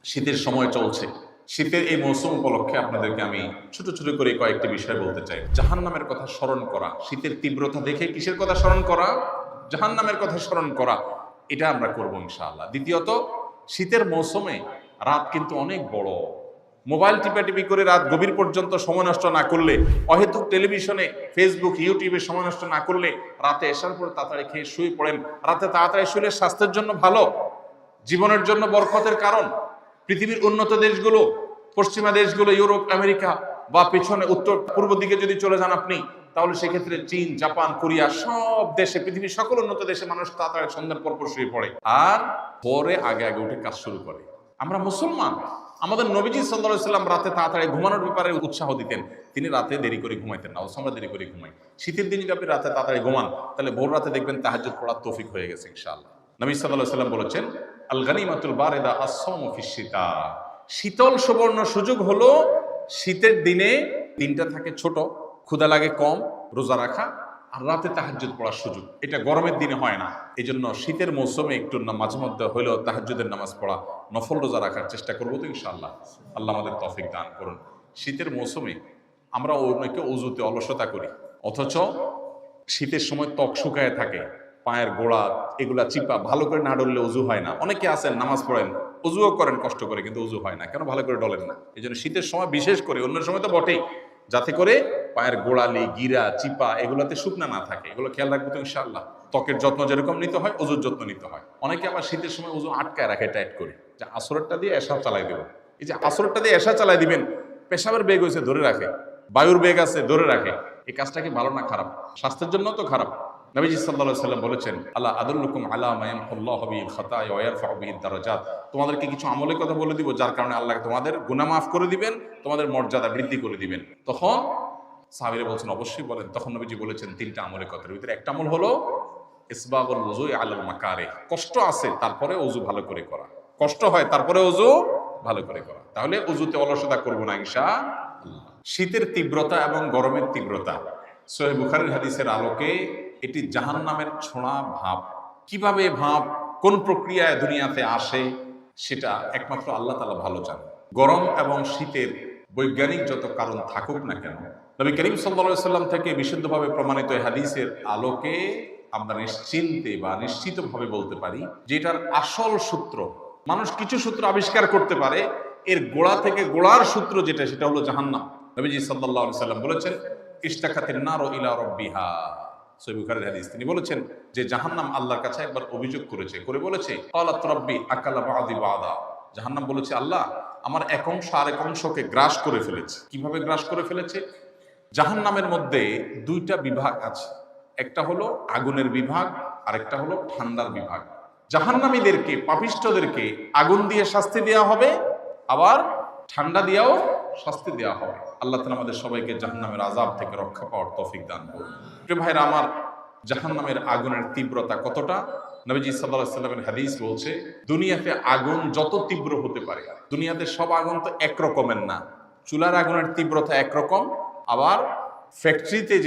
শীতের সময় চলছে। শীতের এই মৌসুম উপলক্ষে আপনাদেরকে আমি ছোট ছোট করে কয়েকটি বিষয় বলতে চাই। জাহান্নামের কথা স্মরণ করা, শীতের তীব্রতা দেখে কিসের কথা স্মরণ করা? জাহান্নামের কথা স্মরণ করা। এটা আমরা করবো ইনশাআল্লাহ। দ্বিতীয়ত, শীতের মৌসুমে রাত কিন্তু অনেক বড়। মোবাইল টিপাটিপি করে রাত গভীর পর্যন্ত সময় নষ্ট না করলে, অহেতুক টেলিভিশনে, ফেসবুক, ইউটিউবে সময় নষ্ট না করলে, রাতে এসার পর তাড়াতাড়ি খেয়ে শুয়ে পড়েন। রাতে তাড়াতাড়ি শুলে স্বাস্থ্যের জন্য ভালো, জীবনের জন্য বরকতের কারণ। পৃথিবীর উন্নত দেশগুলো, পশ্চিমা দেশগুলো, ইউরোপ, আমেরিকা বা পেছনে উত্তর পূর্ব দিকে যদি চলে যান আপনি, তাহলে সেক্ষেত্রে চীন, জাপান, কোরিয়া, সব দেশে, পৃথিবীর সকল উন্নত দেশে মানুষ তাড়াতাড়ি সন্ধ্যার পর শুয়ে পড়ে আর পরে আগে আগে উঠে কাজ শুরু করে। আমরা মুসলমান, আমাদের নবীজি সাল্লাল্লাহু আলাইহি সাল্লাম রাতে তাড়াতাড়ি ঘুমানোর ব্যাপারে উৎসাহ দিতেন। তিনি রাতে দেরি করে ঘুমাইতেন না, আমরা দেরি করে ঘুমাই। শীতের দিন যদি আপনি রাতে তাড়াতাড়ি ঘুমান, তাহলে ভোর রাতে দেখবেন তাহাজ্জুদ পড়ার তৌফিক হয়ে গেছে ইনশাআল্লাহ। নবী সাল্লাল্লাহু আলাইহি সাল্লাম বলেছেন, আল গানিমাতুল বারিদা আস-সাওমু ফিশ শিতা। শীতল সুবর্ণ সুযোগ হলো শীতের দিনে দিনটা থাকে ছোট, ক্ষুধা লাগে কম, রোজা রাখা আর রাতে তাহাজ্জুদ পড়ার সুযোগ। এটা গরমের দিনে হয় না। এই জন্য শীতের মৌসুমে একটু মাঝে মধ্যে হইলেও তাহাজ্জুদের নামাজ পড়া, নফল রোজা রাখার চেষ্টা করবো তো ইনশাআল্লাহ। আল্লাহ আমাদের তৌফিক দান করুন। শীতের মৌসুমে আমরা অনেকে অজুতে অলসতা করি, অথচ শীতের সময় ত্বক শুকায় থাকে, পায়ের গোড়া এগুলা চিপা, ভালো করে না ডললে অজু হয় না। অনেকে আছেন নামাজ পড়েন, অজুও করেন কষ্ট করে, কিন্তু অজু হয় না কেন? ভালো করে ডলেন না। এই জন্য শীতের সময় বিশেষ করে, অন্য সময় তো বটেই, যাতে করে পায়ের গোড়ালি, গিরা, চিপা এগুলাতে শুকনা না থাকে, এগুলো খেয়াল রাখবো তো ইনশাআল্লাহ। ত্বকের যত্ন যেরকম নিতে হয়, অজুর যত্ন নিতে হয়। অনেকে আবার শীতের সময় অজু আটকায় রাখে, টাইট করে, যে আসরেরটা দিয়ে এশা চালাই দেবো। এই যে আসরেরটা দিয়ে এশা চালাই দিবেন, পেশাবের বেগ হয়েছে ধরে রাখে, বায়ুর বেগ আছে ধরে রাখে, এই কাজটা কি ভালো না খারাপ? স্বাস্থ্যের জন্য তো খারাপ। নবীজি সাল্লাল্লাহু আলাইহি সাল্লাম বলেছেন, আল্লাহ আদুল্লুকুম আলা মা ইয়ামহুল্লাহু বিহিল খাতায়া ওয়া ইয়ারফাউ বিহিদ দারাজাত। তোমাদেরকে কিছু আমলের কথা বলে দিব, যার কারণে আল্লাহ তোমাদের গুনাহ মাফ করে দিবেন, তোমাদের মর্যাদা বৃদ্ধি করে দিবেন। তখন সাহাবীরা বলছেন, অবশ্যই বলেন। তখন নবীজি বলেছেন তিনটা আমলের কথা। ভিতরে একটা আমল হলো ইসবাগুল ওযুই আলাল মাকারিহ। কষ্ট আছে তারপরে ওযু ভালো করে করা, কষ্ট হয় তারপরে ওযু ভালো করে করা। তাহলে ওযুতে অলসতা করব না ইনশাআল্লাহ। শীতের তীব্রতা এবং গরমের তীব্রতা, সহিহ বুখারীর হাদিসের আলোকে এটি জাহান্নামের ছোঁয়া ভাব। কিভাবে ভাব, কোন প্রক্রিয়ায় দুনিয়াতে আসে, সেটা একমাত্র আল্লাহ তাআলা ভালো জানেন। গরম এবং শীতের বৈজ্ঞানিক যত কারণ থাকুক না কেন, নবী করিম সাল্লাল্লাহু আলাইহি সাল্লাম থেকে বিশুদ্ধভাবে প্রমাণিত এই হাদিসের আলোকে আমরা নিশ্চিন্তে বা নিশ্চিতভাবে বলতে পারি যে এটার আসল সূত্র, মানুষ কিছু সূত্র আবিষ্কার করতে পারে, এর গোড়া থেকে গোড়ার সূত্র যেটা, সেটা হলো জাহান্নাম। নবীজি সাল্লাল্লাহু আলাইহি সাল্লাম বলেছেন, ইশতাকাতিন নারু ইলা রাব্বিহা। সহিহ বুখারীর হাদিস। তিনি বলেছেন যে জাহান্নাম আল্লাহর কাছে একবার অভিযোগ করেছে, করে বলেছে, ক্বালাত রাব্বি আকালা বা'দি বা'দা। জাহান্নাম বলেছে, আল্লাহ আমার এক অংশ আরেক অংশকে গ্রাস করে ফেলেছে। কিভাবে গ্রাস করে ফেলেছে? জাহান্নামের মধ্যে দুইটা বিভাগ আছে, একটা হলো আগুনের বিভাগ, আরেকটা হলো ঠান্ডার বিভাগ। জাহান্নামীদেরকে, পাপিষ্ঠদেরকে আগুন দিয়ে শাস্তি দেওয়া হবে, আবার ঠান্ডা দিয়েও শাস্তি দেওয়া হবে। আল্লাহ তাআলা আমাদের সবাইকে জাহান্নামের আযাব থেকে রক্ষা পাওয়ার তৌফিক দান করুন। প্রিয় ভাইরা আমার, জাহান্নামের আগুনের তীব্রতা কতটা? নবীজি সাল্লাল্লাহু আলাইহি সাল্লামের হাদিস বলছে, দুনিয়াতে আগুন যত তীব্র হতে পারে, দুনিয়াতে সব আগুন তো এক রকমের না। চুলার আগুনের তীব্রতা একরকম, আবার ফ্যাক্টরিতে যে